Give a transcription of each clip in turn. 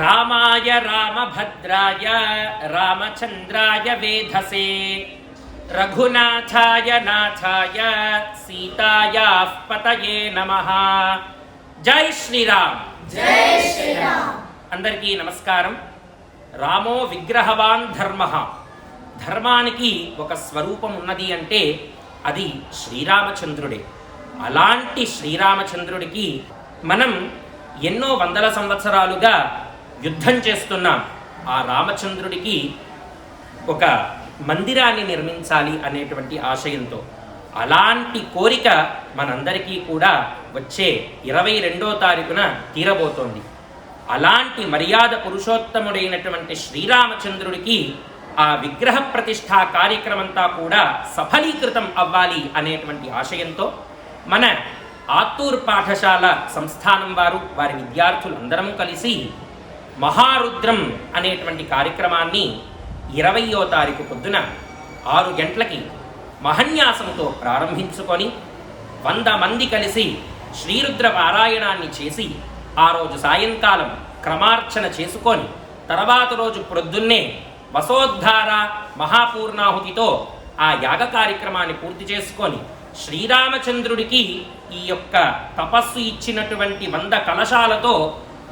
రామాయ రామభద్రాయ రామచంద్రాయ వేధసే రఘునాథాయ నాథాయ సీతాయాః పతయే నమః. జై శ్రీరామ్. జై శ్రీరామ్. అందరికీ నమస్కారం. రామో విగ్రహవాన్ ధర్మః. ధర్మానికి ఒక స్వరూపం ఉన్నది అంటే అది శ్రీరామచంద్రుడే. అలాంటి శ్రీరామచంద్రుడికి మనం ఎన్నో వందల సంవత్సరాలుగా యుద్ధం చేస్తున్నాం. ఆ రామచంద్రుడికి ఒక మందిరాన్ని నిర్మించాలి అనేటువంటి ఆశయంతో అలాంటి కోరిక మనందరికీ కూడా వచ్చే 22వ తారీఖున తీరబోతోంది. అలాంటి మర్యాద పురుషోత్తముడైనటువంటి శ్రీరామచంద్రుడికి ఆ విగ్రహ ప్రతిష్ఠా కార్యక్రమంతా కూడా సఫలీకృతం అవ్వాలి అనేటువంటి ఆశయంతో మన ఆత్తూర్ పాఠశాల సంస్థానం వారి విద్యార్థులందరం కలిసి మహారుద్రం అనేటువంటి కార్యక్రమాన్ని 20వ తారీఖు పొద్దున 6 గంటలకి మహన్యాసంతో ప్రారంభించుకొని 100 మంది కలిసి శ్రీరుద్ర పారాయణాన్ని చేసి ఆ రోజు సాయంకాలం క్రమార్చన చేసుకొని తర్వాత రోజు ప్రొద్దున్నే వసోద్ధార మహాపూర్ణాహుతితో ఆ యాగ కార్యక్రమాన్ని పూర్తి చేసుకొని శ్రీరామచంద్రుడికి ఈ యొక్క తపస్సు ఇచ్చినటువంటి 100 కలశాలతో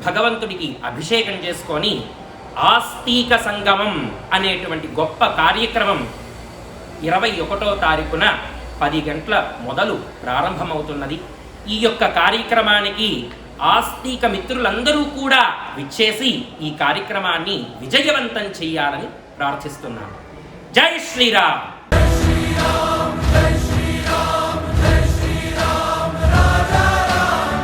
భగవంతుడికి అభిషేకం చేసుకొని ఆస్తిక సంగమం అనేటువంటి గొప్ప కార్యక్రమం 21వ తారీఖున 10 గంటల మొదలు ప్రారంభమవుతున్నది. ఈ యొక్క కార్యక్రమానికి ఆస్తిక మిత్రులందరూ కూడా విచ్చేసి ఈ కార్యక్రమాన్ని విజయవంతం చేయాలని ప్రార్థిస్తున్నాను. జై శ్రీరామ్.